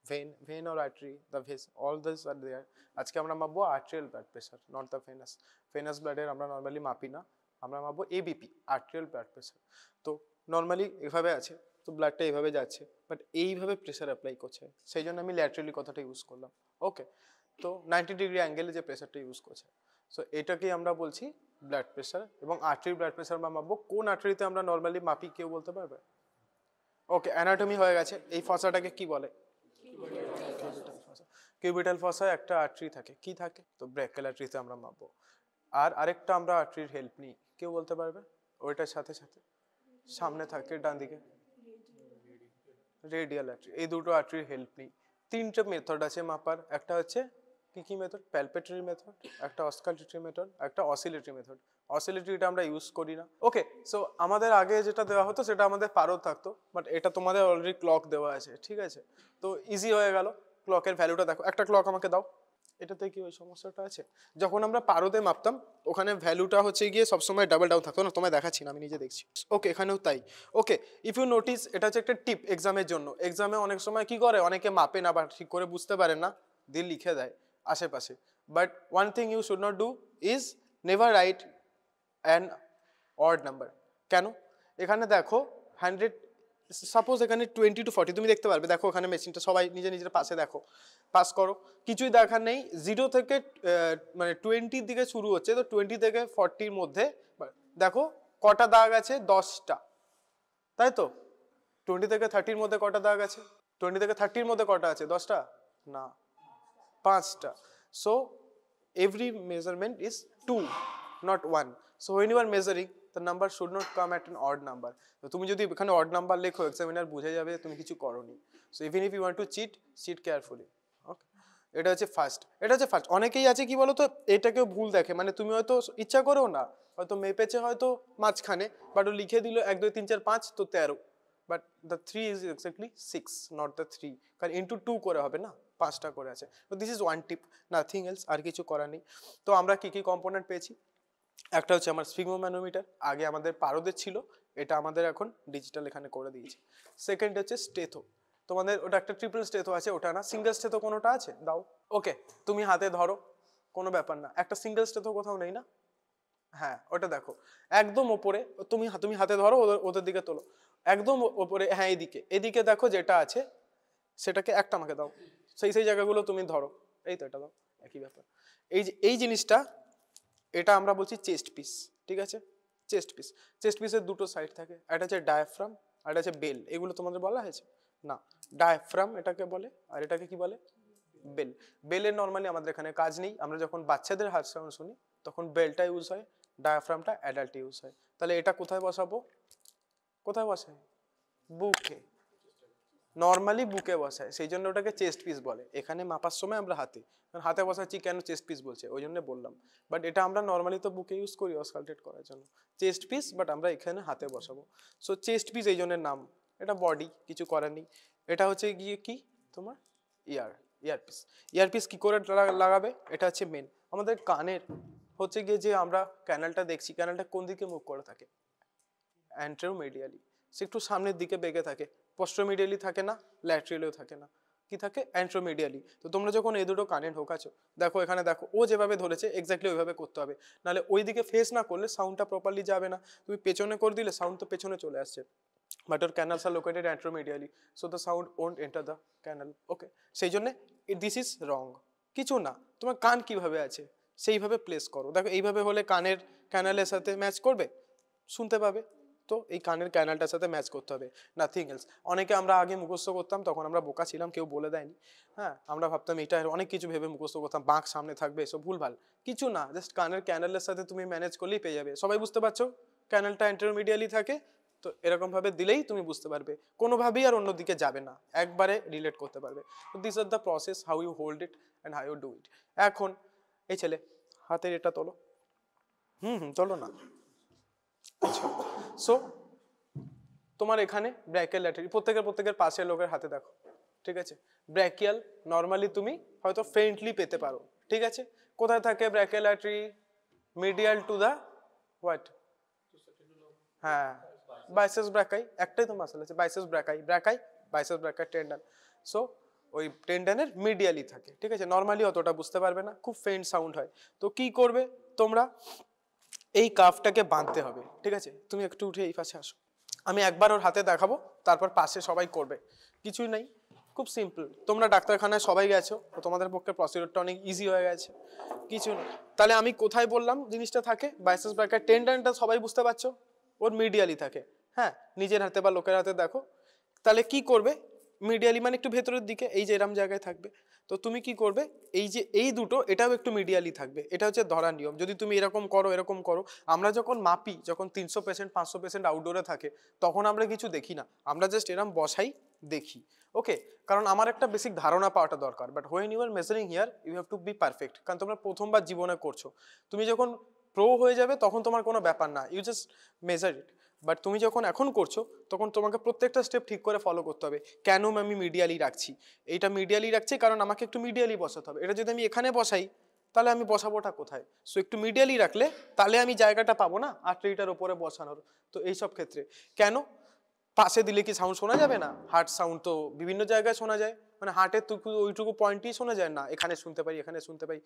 vein or artery, the veins, all these are there. আজকে আমরা মাপবো arterial blood pressure, not the venous blood এর আমরা normally মাপি না, আমরা মাপবো ABP, arterial blood pressure. তো নরমালি এভাবে আছে, তো ব্লাডটা এইভাবে যাচ্ছে, বাট এইভাবে প্রেসার অ্যাপ্লাই করছে, সেই জন্য আমি ল্যাটারালি কথাটা ইউজ করলাম। ওকে, তো 90 ডিগ্রি অ্যাঙ্গেলে যে প্রেসারটা ইউজ করছে, সো এটাকেই আমরা বলছি ব্লাড প্রেসার। এবং আর্টারি ব্লাড প্রেসার আমরা মাপবো, কোন আর্টারিতে আমরা নরমালি মাপি কেউ বলতে পারবে? ওকে, অ্যানাটমি হয়ে গেছে। এই ফসাটাকে কি বলে? কিউবিটাল ফসায় একটা আর্টারি থাকে, কি থাকে? তো ব্রেকিয়াল আর্টারিতে আমরা মাপবো। আর আরেকটা আমরা আর্টারির হেল্প নিই, কেউ বলতে পারবে? ওইটার সাথে সাথে সামনে থাকে ডান দিকে রেডিয়াল আর্টারি। এই দুটো আর্টারির হেল্প নিই। তিনটে মেথড আছে মাপার, একটা হচ্ছে কি মেথড? প্যালপেটরি মেথড, একটা অসকালটেটরি মেথড, একটা অসিলেটরি মেথড। অসিলেটরিটা আমরা ইউজ করি না। ওকে, সো আমাদের আগে যেটা দেওয়া হতো সেটা আমাদের পারদ থাকতো, বাট এটা তোমাদের অলরেডি ক্লক দেওয়া আছে, ঠিক আছে? তো ইজি হয়ে গেল, ক্লকের ভ্যালুটা দেখো। একটা ক্লক আমাকে দাও। এটাতে কি ওই সমস্যাটা আছে? যখন আমরা পারদে মাপতাম ওখানে ভ্যালুটা হচ্ছে গিয়ে সবসময় ডাবল ডাউন থাকতো না, তোমায় দেখাচ্ছি না, আমি নিজে দেখছি। ওকে, এখানেও তাই। ওকে, ইফ ইউ নোটিস, এটা হচ্ছে একটা টিপ এক্সামের জন্য। এক্সামে অনেক সময় কি করে, অনেকে মাপে না বা ঠিক করে বুঝতে পারে না, দিয়ে লিখে দেয় আশেপাশে। But one thing you should not do is never write an odd number. কেন? এখানে দেখো 100, সাপোজ এখানে 20 to 40, তুমি দেখতে পারবে, দেখো এখানে মেশিনটা, সবাই নিজে নিজের পাশে দেখো, পাস করো, কিছুই দেখার নেই। 0 থেকে মানে 20 দিকে শুরু হচ্ছে, তো 20 থেকে 40 মধ্যে দেখো কটা দাগ আছে? 10টা, তাই তো? 20 থেকে 30 মধ্যে কটা দাগ আছে? 20 থেকে 30 মধ্যে কটা আছে? 10টা না, 5টা। So every measurement is 2, not 1. So when you are measuring, the number should not come at an odd number. তো তুমি যদি এখানে odd number লেখো, এক্সামিনার বুঝে যাবে তুমি কিছু করোনি। So even if you want to cheat carefully. ওকে, এটা হচ্ছে ফার্স্ট। এটা হচ্ছে ফার্স্ট। অনেকেই আছে কি বলো তো, এটাকেও ভুল দেখে, মানে তুমি হয়তো ইচ্ছা করেও না, হয়তো মেপেছে হয়তো মাঝখানে, বাট ও লিখে দিল 1 2 3 4 5, তো 13, but the 3 is exactly 6, not the 3, কারণ ইন্টু 2 করে হবে না, 5টা করে আছে। তো this is one tip, nothing else, আর কিছু করার নেই। তো আমরা কি কি কম্পোনেন্ট পেয়েছি? একটা হচ্ছে আমার স্ফিগমোম্যানোমিটার, আগে আমাদের পারদের ছিল, এটা আমাদের এখন ডিজিটাল এখানে করে দিয়েছি। সেকেন্ড হচ্ছে স্টেথো, তোমাদের ওটা একটা ট্রিপল স্টেথো আছে, ওটা না, সিঙ্গেল স্টেথো কোনোটা আছে? দাও। ওকে, তুমি হাতে ধরো, কোনো ব্যাপার না, একটা সিঙ্গেল স্টেথো কোথাও নেই না? হ্যাঁ, ওটা দেখো একদম ওপরে, তুমি হাতে ধরো, ওদের দিকে তোলো, একদম ওপরে, হ্যাঁ এদিকে, এদিকে দেখো যেটা আছে সেটাকে একটা আমাকে দাও, সেই জায়গাগুলো তুমি ধরো, এই তো এটা দাও, একই ব্যাপার। এই জিনিসটা, এটা আমরা বলছি চেস্ট পিস, ঠিক আছে? চেস্ট পিসের দুটো সাইড থাকে, একটা হচ্ছে ডায়াফ্রাম আর একটা হচ্ছে বেল। এগুলো তোমাদের বলা হয়েছে না? ডায়াফ্রাম এটাকে বলে, আর এটাকে কি বলে? বেল। বেলের নর্মালি আমাদের এখানে কাজ নেই, আমরা যখন বাচ্চাদের হার্ট সাউন্ড শুনি তখন বেলটা ইউজ হয়, ডায়াফ্রামটা অ্যাডাল্ট ইউজ হয়। তাহলে এটা কোথায় বসাবো? কোথায় বসায়? বুকে, নর্মালি বুকে বসায়, সেই জন্য ওটাকে চেস্ট পিস বলে। এখানে মাপার সময় আমরা হাতে, কারণ হাতে বসাচ্ছি, কেন চেস্ট পিস বলছে ওই জন্য বললাম, বাট এটা আমরা নর্মালি তো বুকে ইউজ করি অসকালটেট করার জন্য, চেস্ট পিস, বাট আমরা এখানে হাতে বসাবো। সো চেস্ট পিস এই জন্য নাম, এটা বডি, কিছু করার নেই। এটা হচ্ছে গিয়ে কি তোমার ইয়ারপিস। ইয়ারপিস কি করে লাগাবে? এটা হচ্ছে মেন আমাদের কানের হচ্ছে গিয়ে, যে আমরা ক্যানেলটা দেখছি, ক্যানেলটা কোন দিকে মুভ করে থাকে? অ্যান্টেরোমিডিয়ালি, সে একটু সামনের দিকে বেঁকে থাকে, পোস্টোমিডিয়ালি থাকে না, ল্যাটারালিও থাকে না, কি থাকে? অ্যান্টেরোমিডিয়ালি। তো তোমরা যখন এই দুটো কানে ঢোকাছো, দেখো এখানে দেখো, ও যেভাবে ধরেছে এক্স্যাক্টলি ওইভাবে করতে হবে, নাহলে ওই দিকে ফেস না করলে সাউন্ডটা প্রপারলি যাবে না। তুমি পেছনে করে দিলে সাউন্ড তো পেছনে চলে আসছে, but your canals are located anteromedially, so the sound won't enter the canal. Okay, সেই জন্য দিস ইজ রং। কিছু না, তোমার কান কিভাবে আছে সেইভাবে প্লেস করো। দেখো এইভাবে হলে কানের ক্যানালের সাথে ম্যাচ করবে, শুনতে পাবে, তো এই কানের ক্যানালটার সাথে ম্যাচ করতে হবে, নাথিং এলস। অনেকে আমরা আগে মুখস্থ করতাম, তখন আমরা বোকা ছিলাম, কেউ বলে দেয়নি, হ্যাঁ, আমরা ভাবতাম এটা অনেক কিছু ভেবে মুখস্থ করতাম, বাঁক সামনে থাকবে, এসব ভুলভাল কিছু না, জাস্ট কানের ক্যানালের সাথে তুমি ম্যানেজ করলেই পেয়ে যাবে। সবাই বুঝতে পারছো? ক্যানালটা অ্যান্টেরোমিডিয়ালি থাকে, তো এরকম ভাবে দিলেই তুমি বুঝতে পারবে, কোনোভাবেই আর অন্যদিকে যাবে না, একবারে রিলেট করতে পারবে। তো this are the process, how you hold it and how you do it. এখন এই ছেলে হাতের এটা তোলো, তোলো না। আচ্ছা, সো তোমার এখানে ব্র্যাকিয়াল ল্যাটারি, প্রত্যেকের পাশের লোকের হাতে দেখো, ঠিক আছে? ব্র্যাকিয়াল নর্মালি তুমি হয়তো ফেইন্টলি পেতে পারো, ঠিক আছে? কোথায় থাকে brachial artery? Medial to the what? হ্যাঁ, বাইসেপস ব্রাকাই, একটাই তো মাসল আছে, biceps brachii, biceps brachii tendon. So ওই টেন্ডনের মিডিয়ালি থাকে, ঠিক আছে? নর্মালি অতটা বুঝতে পারবে না, খুব ফেইন্ট সাউন্ড হয়। তো কি করবে তোমরা, এই কাফটাকে বাঁধতে হবে, ঠিক আছে? তুমি একটু উঠে এই পাশে আসো, আমি একবার ওর হাতে দেখাবো, তারপর পাশে সবাই করবে, কিছুই নাই, খুব সিম্পল। তোমরা ডাক্তারখানায় সবাই গেছো, তো তোমাদের পক্ষে প্রসিডিউরটা অনেক ইজি হয়ে গেছে, কিছু না। তাহলে আমি কোথায় বললাম জিনিসটা থাকে, বাইসেপস ব্র্যাকেট টেন্ডনটা সবাই বুঝতে পারছো, ওর মিডিয়ালি থাকে, হ্যাঁ, নিজের হাতে বা লোকের হাতে দেখো। তাহলে কি করবে, মিডিয়ালি মানে একটু ভেতরের দিকে, এই যে এরম জায়গায় থাকবে। তো তুমি কি করবে, এই যে এই দুটো, এটাও একটু মিডিয়ালি থাকবে, এটা হচ্ছে ধরার নিয়ম। যদি তুমি এরকম করো এরকম করো, আমরা যখন মাপি, যখন 300 পেশেন্ট 500 পেশেন্ট আউটডোরে থাকে, তখন আমরা কিছু দেখি না, আমরা জাস্ট এরম বসাই দেখি, ওকে? কারণ আমার একটা বেসিক ধারণা পাওয়াটা দরকার। But when you are measuring here you have to be perfect, কারণ তোমরা প্রথমবার জীবনে করছো। তুমি যখন প্রো হয়ে যাবে তখন তোমার কোনো ব্যাপার না, you just measure it. But তুমি যখন এখন করছো, তখন তোমাকে প্রত্যেকটা স্টেপ ঠিক করে ফলো করতে হবে। কেন আমি মিডিয়ালি রাখছি, এইটা মিডিয়ালি রাখছি কারণ আমাকে একটু মিডিয়ালি বসাতে হবে। এটা যদি আমি এখানে বসাই, তাহলে আমি বসাবোটা কোথায়? সো একটু মিডিয়ালি রাখলে তাহলে আমি জায়গাটা পাবো না আর্টারিটার ওপরে বসানোর। তো এইসব ক্ষেত্রে কেন পাশে দিলে কি সাউন্ড শোনা যাবে না? হার্ট সাউন্ড তো বিভিন্ন জায়গায় শোনা যায়, মানে হার্টের ওইটুকু পয়েন্টই শোনা যায় না, এখানে শুনতে পাই এখানে শুনতে পাই,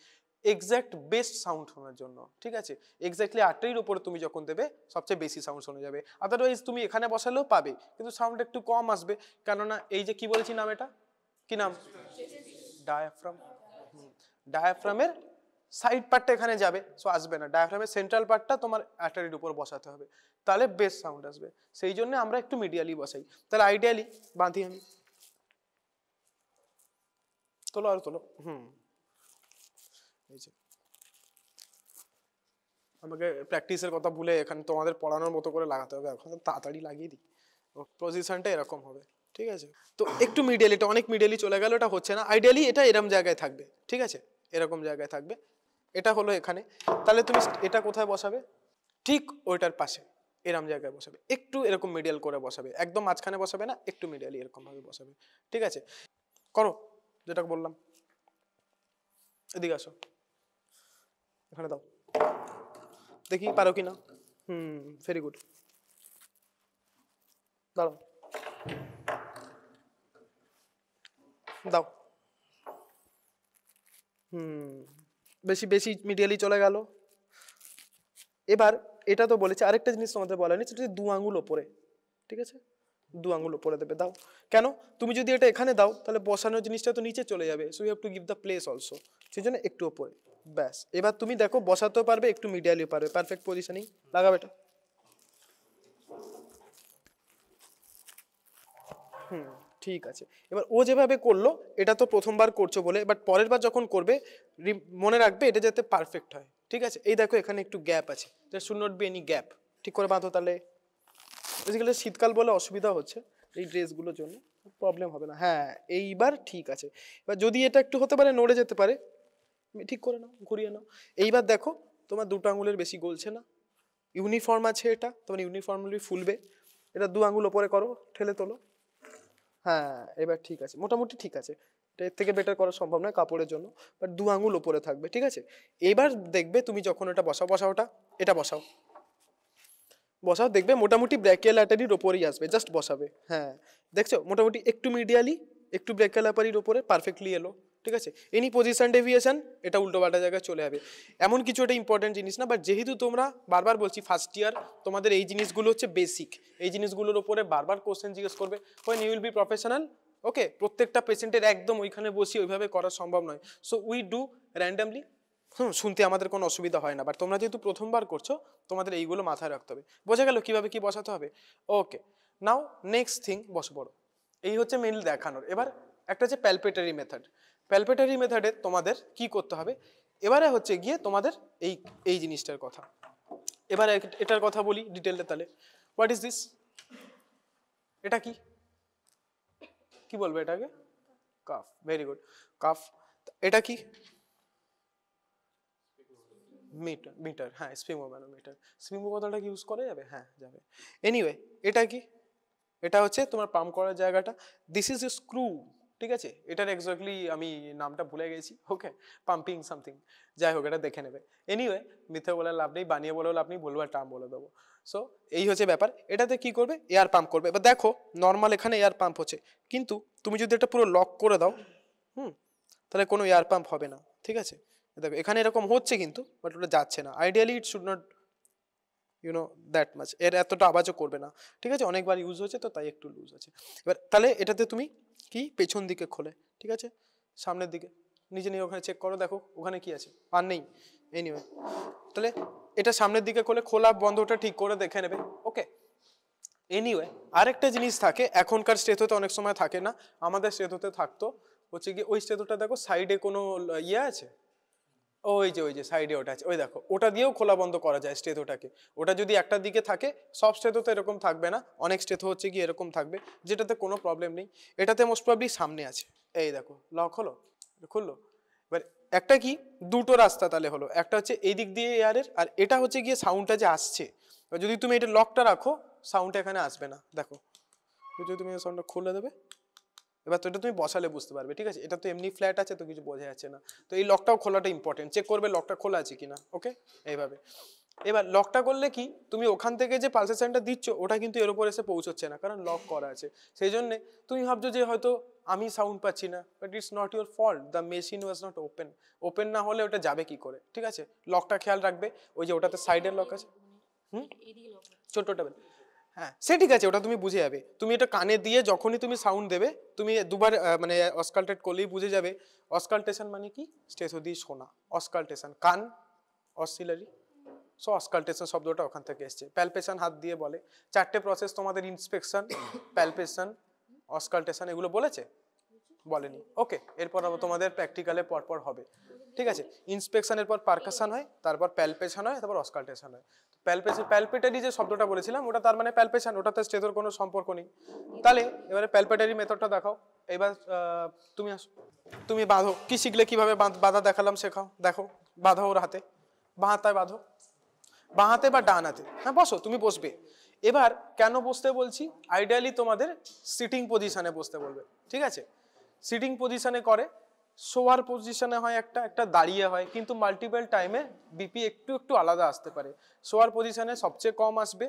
এক্স্যাক্ট বেস্ট সাউন্ড শোনার জন্য, ঠিক আছে? এক্স্যাক্টলি আর্টারির উপরে তুমি যখন দেবে সবচেয়ে বেশি সাউন্ড শোনা যাবে। আদারওয়াইজ তুমি এখানে বসালেও পাবে, কিন্তু সাউন্ড একটু কম আসবে, কেননা এই যে কি বলেছি নাম, এটা কি নাম, ডায়াফ্রাম। ডায়াফ্রামের সাইড পার্টটা এখানে যাবে, সো আসবে না। ডায়াফ্রামের সেন্ট্রাল পার্টটা তোমার আর্টারির উপর বসাতে হবে, তাহলে বেস্ট সাউন্ড আসবে। সেই জন্য আমরা একটু মিডিয়ালি বসাই। তাহলে আইডিয়ালি বাঁধি আমি, তোলো আর তোলো, এই যে আমাকে প্র্যাকটিসের কথা ভুলে এখানে তোমাদের পড়ানোর মতো করে লাগাতে হবে, এখন তাড়াতাড়ি লাগিয়ে দিই। পজিশনটা এরকম হবে, ঠিক আছে? তো একটু মিডিয়ালি, এটা অনেক মিডিয়ালি চলে গেল, এটা হচ্ছে না। আইডিয়ালি এটা এরকম জায়গায় থাকবে, ঠিক আছে? এরকম জায়গায় থাকবে, এটা হলো এখানে। তাহলে তুমি এটা কোথায় বসাবে, ঠিক ওইটার পাশে এরকম জায়গায় বসাবে, একটু এরকম মিডিয়াল করে বসাবে, একদম মাঝখানে বসাবে না, একটু মিডিয়ালি এরকম ভাবে বসাবে, ঠিক আছে? করো যেটা বললাম, এদিকে আসো, এখানে দাও, দেখি পারো কিনা। ভেরি গুড, দাঁড়াও, দাও। বেশি বেশি মিডিয়ালি চলে গেল। এবার এটা তো বলেছে, আরেকটা জিনিস তোমাদের বলা নেই, সেটা 2 আঙ্গুল ওপরে, ঠিক আছে? 2 আঙ্গুল ওপরে দেবে, দাও। কেন, তুমি যদি এটা এখানে দাও তাহলে বসানোর জিনিসটা তো নিচে চলে যাবে, so you have to give the place also, সেই জন্য একটু ওপরে, ব্যাস। এবার তুমি দেখো বসাতেও পারবে, একটু মিডিয়ালিও পারবে, পারফেক্ট পজিশনিং, লাগাবে এটা। ঠিক আছে। এবার ও যেভাবে করলো, এটা তো প্রথমবার করছো বলে, বাট পরের বার যখন করবে মনে রাখবে এটা যাতে পারফেক্ট হয়, ঠিক আছে? এই দেখো এখানে একটু গ্যাপ আছে, there should not be any gap, ঠিক করে বাঁধো। তাহলে বেসিক্যালি শীতকাল বলে অসুবিধা হচ্ছে এই ড্রেসগুলোর জন্য, প্রবলেম হবে না। হ্যাঁ, এইবার ঠিক আছে। এবার যদি এটা একটু হতে পারে নড়ে যেতে পারে, ঠিক করে নাও, ঘুরিয়ে নাও। এইবার দেখো তোমার 2 আঙ্গুলের বেশি গলছে না, ইউনিফর্ম আছে, এটা তোমার ইউনিফর্মলি ফুলবে। এটা 2 আঙ্গুল ওপরে করো, ঠেলে তোলো। হ্যাঁ, এবার ঠিক আছে, মোটামুটি ঠিক আছে। এটা এর থেকে বেটার করা সম্ভব নয় কাপড়ের জন্য, বাট 2 আঙ্গুল ওপরে থাকবে, ঠিক আছে? এবার দেখবে তুমি যখন এটা বসাও, বসাওটা এটা বসাও, বসাও, দেখবে মোটামুটি ব্র্যাকিয়াল আর্টারির ওপরেই আসবে, জাস্ট বসাবে। হ্যাঁ, দেখছো মোটামুটি একটু মিডিয়ালি, একটু ব্র্যাকিয়াল আর্টারির ওপরে পারফেক্টলি এলো, ঠিক আছে? এনি পজিশন ডেভিয়েশন এটা উল্টো পাল্টা জায়গায় চলে যাবে, এমন কিছু একটা ইম্পর্টেন্ট জিনিস না। বাট যেহেতু তোমরা বারবার বলছি ফার্স্ট ইয়ার, তোমাদের এই জিনিসগুলো হচ্ছে বেসিক, এই জিনিসগুলোর উপরে বারবার কোশ্চেন জিজ্ঞেস করবে, when you will be professional, ওকে? প্রত্যেকটা পেশেন্টের একদম ওইখানে বসি ওইভাবে করা সম্ভব নয়, সো উই ডু র্যান্ডামলি। শুনতে আমাদের কোনো অসুবিধা হয় না, বাট তোমরা যেহেতু প্রথমবার করছো, তোমাদের এইগুলো মাথায় রাখতে হবে। বোঝা গেল কিভাবে কি বসাতে হবে? ওকে, নাও নেক্সট থিং, বসে পড়ো। এই হচ্ছে মেইনলি দেখানোর। এবার একটা হচ্ছে প্যালপেটারি মেথড। প্যালপেটারি মেথডে তোমাদের কি করতে হবে, এবারে হচ্ছে গিয়ে তোমাদের এই এই জিনিসটার কথা। এবার এটার কথা বলি ডিটেলটা। তাহলে হোয়াট ইজ দিস, এটা কি কি বলবো এটাকে? Calf, very good, calf. এটা কি? মিটার, মিটার, হ্যাঁ, স্পিগমোম্যানোমিটার। স্পিগমো কথাটা কি ইউজ করা যাবে? হ্যাঁ, যাবে। এনিওয়ে, এটা কি? এটা হচ্ছে তোমার পাম্প করার জায়গাটা, দিস ইজ এ স্ক্রু, ঠিক আছে? এটার এক্স্যাক্টলি আমি নামটা ভুলে গেছি, ওকে, পাম্পিং সামথিং, যাই হোক এটা দেখে নেবে। এনিওয়ে, মিথ্যে বলে লাভ নেই, বানিয়ে বলেও লাভ নেই, ভুলবার টার্ম বলে দেবো। সো এই হচ্ছে ব্যাপার। এটাতে কি করবে, এয়ার পাম্প করবে। এবার দেখো নর্মাল এখানে এয়ার পাম্প হচ্ছে, কিন্তু তুমি যদি এটা পুরো লক করে দাও তাহলে কোনো এয়ার পাম্প হবে না, ঠিক আছে। দেখো এখানে এরকম হচ্ছে কিন্তু, বাট ওটা যাচ্ছে না। Ideally it should not that much, এর এতটা আওয়াজও করবে না, ঠিক আছে। অনেকবার ইউজ হচ্ছে তো তাই একটু লুজ আছে। এবার তাহলে এটাতে তুমি কি পেছন দিকে খোলে, ঠিক আছে, সামনের দিকে নিজে নিয়ে ওখানে চেক করো, দেখো ওখানে কি আছে, আর নেই। এনিওয়ে তাহলে এটা সামনের দিকে খোলা বন্ধটা ঠিক করে দেখে নেবে, ওকে। এনিওয়ে আরেকটা জিনিস থাকে, এখনকার স্টেথোতে অনেক সময় থাকে না, আমাদের স্টেথোতে থাকতো হচ্ছে কি, ওই স্টেথোটা দেখো সাইডে কোনো ইয়ে আছে, ওই যে সাইডে ওটা আছে, ওই দেখো ওটা দিয়েও খোলা বন্ধ করা যায় স্টেথোটাকে। ওটা যদি একটা দিকে থাকে, সব স্টেথোতে এরকম থাকবে না, অনেক স্টেথো হচ্ছে কি এরকম থাকবে, যেটাতে কোনো প্রবলেম নেই। এটাতে মোস্ট প্রবলি সামনে আছে, এই দেখো লক হলো, খুললো। এবার একটা কি, দুটো রাস্তা তাহলে হলো, একটা হচ্ছে এই দিক দিয়ে এয়ারের, আর এটা হচ্ছে গিয়ে সাউন্ডটা যে আসছে। যদি তুমি এটা লকটা রাখো, সাউন্ডটা এখানে আসবে না, দেখো যদি তুমি সাউন্ডটা খুলে দেবে, এবার তো এটা তুমি বসালে বুঝতে পারবে, ঠিক আছে। এটা তো এমনি ফ্ল্যাট আছে তো কিছু বোঝা যাচ্ছে না, তো এই লকটাও খোলাটা ইম্পর্টেন্ট, চেক করবে লকটা খোলা আছে কিনা, ওকে এইভাবে। এবার লকটা করলে কি, তুমি ওখান থেকে যে পালসেশনটা দিচ্ছ ওটা কিন্তু এর উপর এসে পৌঁছচ্ছে না, কারণ লক করা আছে। সেই জন্যে তুমি ভাবছো যে হয়তো আমি সাউন্ড পাচ্ছি না, but it's not your fault, the machine was not open. Open না হলে ওটা যাবে কি করে, ঠিক আছে। লকটা খেয়াল রাখবে, ওই যে ওটাতে সাইডের লক আছে, ছোট্টটা, হ্যাঁ সে ঠিক আছে, ওটা তুমি বুঝে যাবে। তুমি এটা কানে দিয়ে যখনই তুমি সাউন্ড দেবে, তুমি দুবার মানে অসকালটেট করলেই বুঝে যাবে। অসকালটেশন মানে কি, স্টেথো দিয়ে শোনা, অসকালটেশন কান, অসিলারি, সো অসকালটেশন শব্দটা ওখান থেকে এসছে। প্যালপেশন হাত দিয়ে বলে, চারটে প্রসেস তোমাদের, ইন্সপেকশন, প্যালপেশন, অসকালটেশন, এগুলো বলেছে, বলেনি, ওকে। এরপর তোমাদের প্র্যাকটিক্যালে পরপর হবে, ঠিক আছে। ইন্সপেকশনের পর পারকাশন হয়, তারপর প্যালপেশন হয়, তারপর অসকালটেশন হয়। প্যালপেশন, প্যালপেটারি যে শব্দটা বলেছিলাম ওটা তার মানে প্যালপেশন, ওটাতে স্টেথোর কোনো সম্পর্ক নেই। তাহলে এবারে প্যালপেটারি মেথডটা দেখাও। এবার তুমি আসো, তুমি বাঁধো, কি শিখলে কিভাবে বাঁধা দেখালাম, শেখাও, দেখো বাঁধো ওর হাতে, বাঁ হাতায় বাঁধো, বাঁ হাতে বা ডান হাতে, হ্যাঁ বসো, তুমি বসবে। এবার কেন বসতে বলছি, আইডিয়ালি তোমাদের সিটিং পজিশনে বসতে বলবে, ঠিক আছে। সিটিং পজিশনে করে, শোয়ার পজিশনে হয় একটা দাঁড়িয়ে হয়, কিন্তু মাল্টিপল টাইমে বিপি একটু আলাদা আসতে পারে। শোয়ার পজিশনে সবচেয়ে কম আসবে,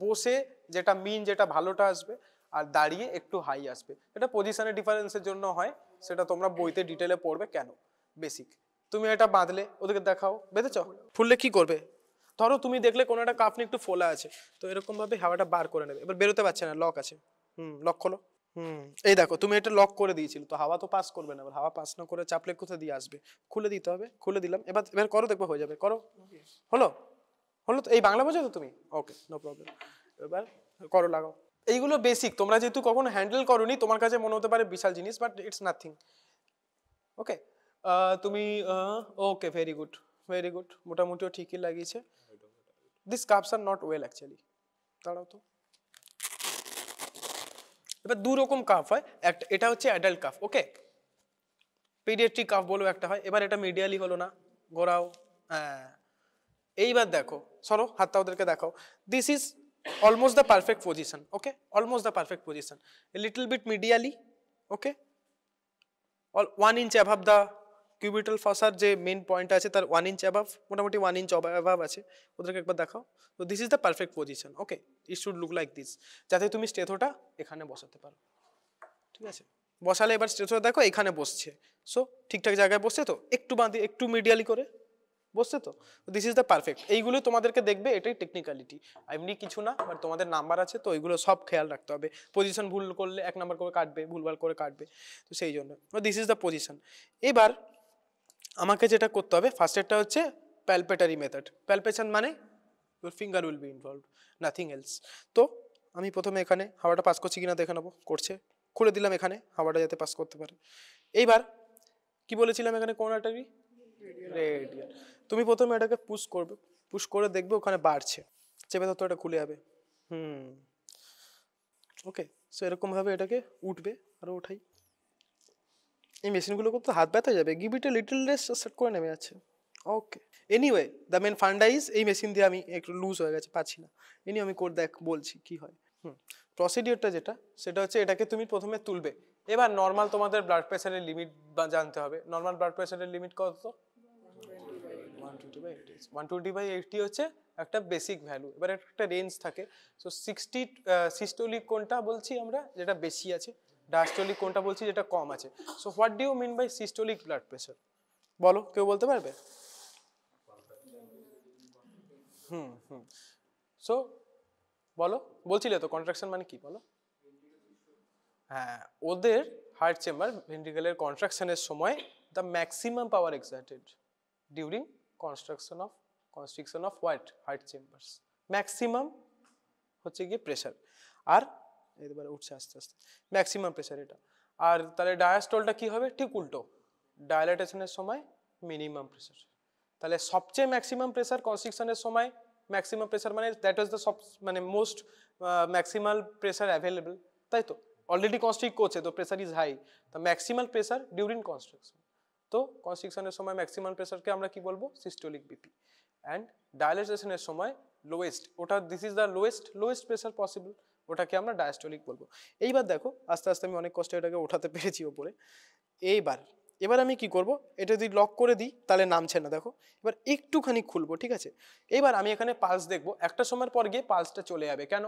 বসে যেটা মিন যেটা ভালোটা আসবে, আর দাঁড়িয়ে একটু হাই আসবে। এটা পজিশনের ডিফারেন্সের জন্য হয়, সেটা তোমরা বইতে ডিটেলে পড়বে কেন, বেসিক। তুমি এটা বাঁধলে, ওদেরকে দেখাও, বেঁধেছ, ফুললে কি করবে, ধরো তুমি দেখলে কোনো একটা কাফনি একটু ফোলা আছে, তো এরকম ভাবে হাওয়াটা বার করে নেবে। এবার বেরোতে পারছে না, লক আছে, লক খোলো, এই দেখো তুমি এটা লক করে দিয়েছিল, তো হাওয়া তো পাস করবে না, এবার হাওয়া পাস না করে চাপলে কোথা দিয়ে আসবে, খুলে দিতে হবে, খুলে দিলাম। এবার করো, দেখবো হয়ে যাবে, করো, হলো হলো তো। এই বাংলা বোঝো তো তুমি, ওকে নো প্রবলেম। এবার করো, লাগাও। এইগুলো বেসিক, তোমরা যেহেতু কখনো হ্যান্ডেল করোনি, তোমার কাছে মনে হতে পারে বিশাল জিনিস, বাট ইটস নাথিং, ওকে। তুমি ওকে, ভেরি গুড, ভেরি গুড, মোটামুটিও ঠিকই লাগিয়েছে। This cups are not well actually, দাঁড়াও তো। এবার দু রকম কাফ হয়, একটা এটা হচ্ছে অ্যাডাল্ট কাফ, ওকে। পিডিয়াট্রিক কাফ বলেও একটা হয়। এবার এটা মিডিয়ালি হলো না, ঘোরাও, হ্যাঁ। এইবার দেখো, সরো হাতটা ওদেরকে দেখাও। This is almost the perfect position, okay, almost the perfect position. A little bit medially, okay, 1 inch above the cubital fossa যে মেন পয়েন্ট আছে তার 1 ইঞ্চ অ্যাভাব, মোটামুটি 1 ইঞ্চ অ্যাভাব আছে, ওদেরকে একবার দেখাও। তো this is the perfect position, okay, it should look like this, যাতে তুমি স্টেথোটা এখানে বসাতে পারো, ঠিক আছে। বসালে এবার স্টেথোটা দেখো এখানে বসছে, সো ঠিকঠাক জায়গায় বসছে তো, একটু বাঁধি, একটু মিডিয়ালি করে বসছে তো, দিস ইজ দ্য পারফেক্ট। এইগুলো তোমাদেরকে দেখবে, এটাই টেকনিক্যালিটি, এমনি কিছু না, বাট তোমাদের নাম্বার আছে তো ওইগুলো সব খেয়াল রাখতে হবে। পজিশন ভুল করলে 1 নাম্বার করে কাটবে, ভুলভাল করে কাটবে, তো সেই জন্য দিস ইজ দ্য পজিশন। এবার আমাকে যেটা করতে হবে, ফার্স্টেরটা হচ্ছে প্যালপেটারি মেথড। প্যালপেশন মানে your finger will be involved, nothing else. তো আমি প্রথমে এখানে হাওয়াটা পাস করছি কিনা দেখে নেবো, করছে, খুলে দিলাম এখানে, হাওয়াটা যাতে পাস করতে পারে। এইবার কি বলেছিলাম এখানে কোনাটারি রেডিয়াল, তুমি প্রথমে এটাকে পুশ করবে, পুশ করে দেখবে ওখানে বাড়ছে, চেপে ধরতে এটা খুলে যাবে, ওকে। সো এরকম ভাবে এটাকে উঠবে, আরো উঠাই। এই মেশিনগুলো করতে হাত ব্যথা যাবে, give it a little rest, set করে নেমে যাচ্ছে, okay. Anyway the main funda is, এই মেশিন দিয়ে আমি একটু লুজ হয়ে গেছে, পাচ্ছি না, এনি আমি করে বলছি কি হয়। প্রসিডিওরটা যেটা, সেটা হচ্ছে এটাকে তুমি প্রথমে তুলবে। এবার নর্মাল তোমাদের ব্লাড প্রেশারের লিমিট জানতে হবে। নর্মাল ব্লাড প্রেশারের লিমিট কত? 120/80 হচ্ছে একটা বেসিক ভ্যালু, এবার একটা রেঞ্জ থাকে। সো 60 সিস্টোলিক কোনটা বলছি আমরা যেটা বেশি আছে, ডায়াস্টোলিক কোনটা বলছি যেটা কম আছে। So what do you mean by systolic blood pressure, বলো কেউ বলতে পারবে? সো বলো, বলছিলে তো কন্ট্রাকশন মানে কি বলো? হ্যাঁ, ওদের হার্ট চেম্বার ভেন্ট্রিকেলের কন্ট্রাকশনের সময় the maximum power exerted during constriction of what heart chambers, maximum হচ্ছে গিয়ে প্রেশার। আর এবারে উঠছে আস্তে আস্তে ম্যাক্সিমাম প্রেশার এটা। আর তাহলে ডায়াস্টলটা কি হবে? ঠিক উল্টো, ডায়ালাটেশনের সময় মিনিমাম প্রেশার। তাহলে সবচেয়ে ম্যাক্সিমাম প্রেশার কনস্ট্রিকশনের সময়, ম্যাক্সিমাম প্রেশার মানে দ্যাট ইজ দ্য সব মানে মোস্ট ম্যাক্সিমাল প্রেশার অ্যাভেলেবল, তাই তো? অলরেডি কনস্ট্রিক্ট করছে তো pressure is high, the maximal pressure during construction. তো কনস্ট্রিকশনের সময় ম্যাক্সিমাম প্রেশারকে আমরা কি বলবো? Systolic BP. অ্যান্ড ডায়ালাইসেশনের সময় লোয়েস্ট, ওটা this is the lowest pressure possible, ওটাকে আমরা ডায়াস্টোলিক বলবো। এইবার দেখো আস্তে আস্তে আমি অনেক কষ্টে এটাকে ওঠাতে পেরেছি ওপরে। এবার আমি কি করব, এটা যদি লক করে দিই তাহলে নামছে না, দেখো এবার একটুখানি খুলবো, ঠিক আছে? এবার আমি এখানে পালস দেখবো, একটা সময়ের পর গিয়ে পালসটা চলে যাবে। কেন?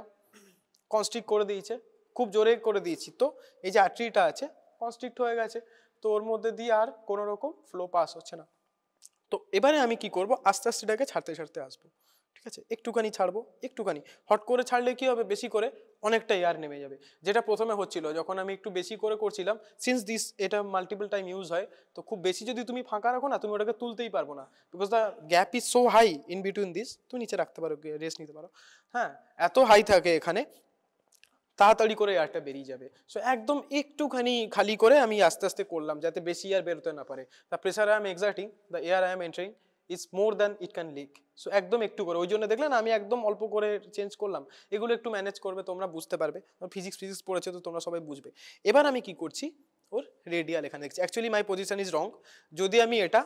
কনস্ট্রিক্ট করে দিয়েছে, খুব জোরে করে দিয়েছি, তো এই যে আর্টারিটা আছে কনস্ট্রিক্ট হয়ে গেছে, তো ওর মধ্যে দিয়ে আর কোনো রকম ফ্লো পাস হচ্ছে না। তো এবারে আমি কি করব, আস্তে আস্তে এটাকে ছাড়তে আসবো, ঠিক আছে? একটুখানি ছাড়বো, একটুখানি হট করে ছাড়লে কি হবে, বেশি করে অনেকটা এয়ার নেমে যাবে, যেটা প্রথমে হচ্ছিল যখন আমি একটু বেশি করে করছিলাম। সিন্স দিস এটা মাল্টিপল টাইম ইউজ হয়, তো খুব বেশি যদি তুমি ফাঁকা রাখো না, তুমি ওটাকে তুলতেই পারবো না, because the gap is so high in between this. তুমি নিচে রাখতে পারো, রেস্ট নিতে পারো, হ্যাঁ এত হাই থাকে এখানে, তাড়াতাড়ি করে এয়ারটা বেরিয়ে যাবে। সো একদম একটুখানি খালি করে আমি আস্তে আস্তে করলাম যাতে বেশি এয়ার বেরোতে না পারে। The pressure I am exerting, the air I am entering is more than it can leak. So একদম একটু করে, ওই জন্য দেখলেন আমি একদম অল্প করে চেঞ্জ করলাম। এগুলো একটু ম্যানেজ করবে, তোমরা বুঝতে পারবে, ফিজিক্স পড়েছে তো তোমরা সবাই বুঝবে। এবার আমি কি করছি, ওর রেডিয়াল এখানে দেখছি। Actually my position is wrong, যদি আমি এটা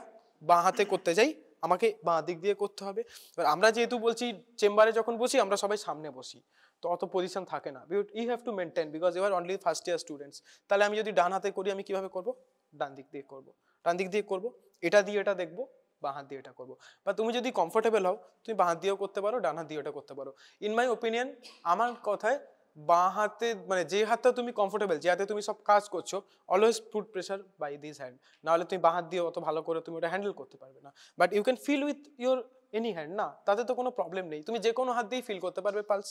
বাঁ হাতে করতে যাই আমাকে বাঁ দিক দিয়ে করতে হবে। এবার আমরা যেহেতু বলছি চেম্বারে যখন বসি আমরা সবাই সামনে বসি, তো অত পজিশন থাকে না, you have to maintain because you are only first year students. তাহলে আমি যদি ডান হাতে করি আমি কিভাবে করব, ডান দিক দিয়ে করব, এটা দিয়ে এটা দেখবো, বাঁ হাত দিয়ে এটা করবো। বা তুমি যদি কমফোর্টেবল হও তুমি বাঁ হাত দিয়েও করতে পারো, ডান হাত দিয়ে এটা করতে পারো। ইন মাই ওপিনিয়ন, আমার কথায় বাঁ হাতে মানে যে হাতটা তুমি কমফোর্টেবল, যে হাতে তুমি সব কাজ করছো, always put pressure by this hand. নাহলে তুমি বাঁ হাত দিয়ে অত ভালো করে তুমি ওটা হ্যান্ডেল করতে পারবে না। But you can feel with your any hand, না তাতে তো কোনো প্রবলেম নেই, তুমি যে কোনো হাত দিয়েই ফিল করতে পারবে পালস।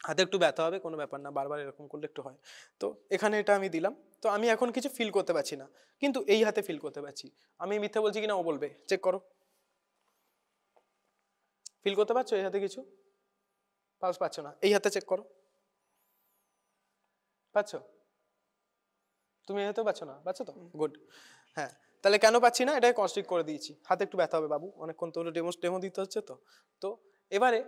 হাতে একটু ব্যথা হবে, কোনো ব্যাপার না, বারবার এরকম করলে একটু হয়। তো এখানে এটা আমি দিলাম, তো আমি এখন কিছু ফিল করতে পারছি না, কিন্তু এই হাতে ফিল করতে পারছি। আমি মিথ্যা বলছি কিনা ও বলবে, চেক করো, ফিল করতে পারছো এই হাতে কিছু? পালস পাচ্ছ না, এই হাতে চেক করো, পাচ্ছ? তুমি এই হাতেও পাচ্ছ না? পাচ্ছ তো, গুড। হ্যাঁ, তাহলে কেন পাচ্ছি না, এটাকে কনস্ট্রিক্ট করে দিয়েছি। হাতে একটু ব্যথা হবে বাবু, অনেকক্ষণ তো ডেমো দিতে হচ্ছে। তো এবারে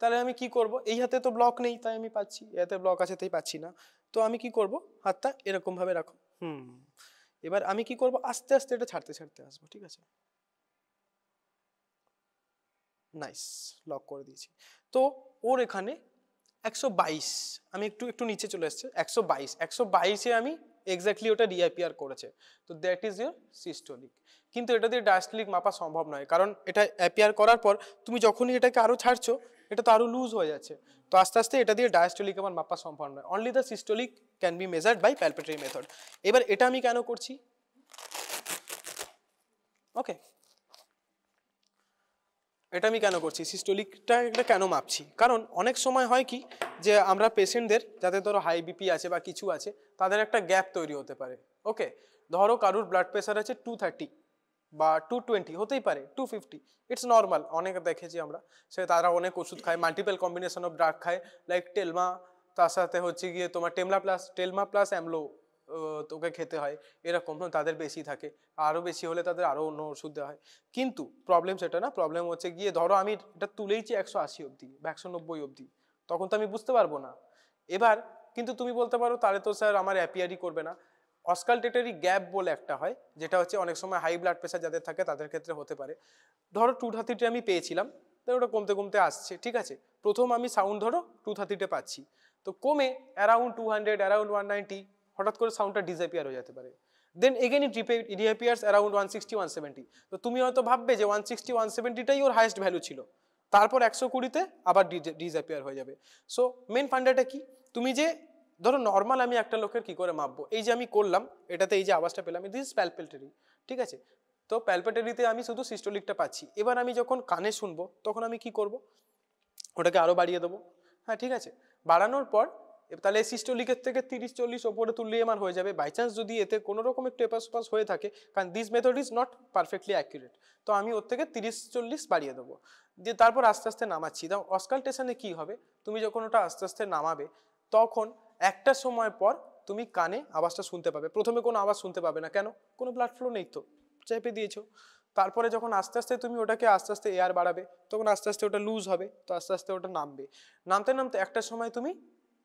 তাহলে আমি কি করব, এই হাতে তো ব্লক নেই তাই আমি পাচ্ছি, এই হাতে ব্লক আছে তাই পাচ্ছি না। তো আমি কি করব, হাতটা এরকম ভাবে রাখো। এবার আমি কি করব, আস্তে আস্তে এটা ছাড়তে আসবো, ঠিক আছে? নাইস, লক করে দিয়েছি। তো ওর এখানে 122, আমি একটু নিচে চলে এসছে, 122 আমি এক্স্যাক্টলি ওটা ডিআইপিআর করেছে। তো দ্যাট ইজ ইউর সিস্টোলিক। কিন্তু এটা দিয়ে ডায়াস্টোলিক মাপা সম্ভব নয়, কারণ এটা অ্যাপিয়ার করার পর তুমি যখনই এটাকে আরো ছাড়ছো এটা তো আরো লুজ হয়ে যাচ্ছে। তো আস্তে আস্তে এটা দিয়ে ডায়াস্টোলিক আমার মাপা সম্ভব নয়। Only the systolic can be measured by palpatory method. এবার এটা আমি কেন করছি, ওকে, এটা আমি কেন করছি, সিস্টোলিকটা এটা কেন মাপছি, কারণ অনেক সময় হয় কি যে আমরা পেশেন্টদের যাদের ধরো হাই বিপি আছে বা কিছু আছে তাদের একটা গ্যাপ তৈরি হতে পারে। ওকে, ধরো কারুর ব্লাড প্রেশার আছে 230 বা 220, হতেই পারে 250, ইটস নর্মাল। অনেক দেখেছি আমরা, সে তারা অনেক ওষুধ খায়, মাল্টিপল কম্বিনেশন অফ ড্রাগ খায়, লাইক টেলমা, তার সাথে হচ্ছে গিয়ে তোমার টেলমা প্লাস অ্যামলো তোকে খেতে হয়, এরকম তাদের বেশি থাকে, আরও বেশি হলে তাদের আরও অন্য ওষুধ দেওয়া হয়। কিন্তু প্রবলেম সেটা না, প্রবলেম হচ্ছে গিয়ে ধরো আমি এটা তুলেইছি 180 অবধি বা 190 অবধি, তখন তো আমি বুঝতে পারবো না। এবার কিন্তু তুমি বলতে পারো তাহলে তো স্যার আমার অ্যাপিয়ারই করবে না। অসকালটেটরি গ্যাপ বলে একটা হয়, যেটা হচ্ছে অনেক সময় হাই ব্লাড প্রেশার যাদের থাকে তাদের ক্ষেত্রে হতে পারে। ধরো 230 আমি পেয়েছিলাম, তাই ওটা কমতে কমতে আসছে, ঠিক আছে? প্রথম আমি সাউন্ড ধরো 230 পাচ্ছি, তো কমে অ্যারাউন্ড 200, অ্যারাউন্ড 190, হঠাৎ করে সাউন্ডটা ডিসঅ্যাপিয়ার হয়ে যেতে পারে। Then again it reappears around 160, 170। তো তুমি হয়তো ভাববে যে 160, 170টাই ওর হাইয়েস্ট ভ্যালু ছিল, তারপর 120-তে আবার ডিসঅ্যাপিয়ার হয়ে যাবে। সো মেন ফান্ডাটা কি, তুমি যে ধরো নর্মাল আমি একটা লোকের কি করে মাপবো, এই যে আমি করলাম এটাতে এই যে আওয়াজটা পেলাম, দিস ইজ প্যালপেটরি, ঠিক আছে। তো প্যালপেটরিতে আমি শুধু সিস্টোলিকটা পাচ্ছি, এবার আমি যখন কানে শুনবো তখন আমি কি করব, ওটাকে আরো বাড়িয়ে দেবো, হ্যাঁ ঠিক আছে। বাড়ানোর পর তাহলে সিস্টোলিকের থেকে 30-40 ওপরে তুললে আমার হয়ে যাবে। বাই চান্স যদি এতে কোনো রকম একটু এপাশ ওপাশ হয়ে থাকে, কারণ this method is not perfectly accurate, তো আমি ওর থেকে 30-40 বাড়িয়ে দেবো, দিয়ে তারপর আস্তে আস্তে নামাচ্ছি। দাও অস্কালটেশনে কি হবে, তুমি যখন ওটা আস্তে আস্তে নামাবে তখন একটা সময় পর তুমি কানে আওয়াজটা শুনতে পাবে। প্রথমে কোনো আওয়াজ শুনতে পাবে না, কেন, কোনো ব্লাড ফ্লো নেই তো, চেপে দিয়েছো। তারপরে যখন আস্তে আস্তে তুমি ওটাকে আস্তে আস্তে এয়ার বাড়াবে, তখন আস্তে আস্তে ওটা লুজ হবে, তো আস্তে আস্তে ওটা নামবে। নামতে নামতে একটা সময় তুমি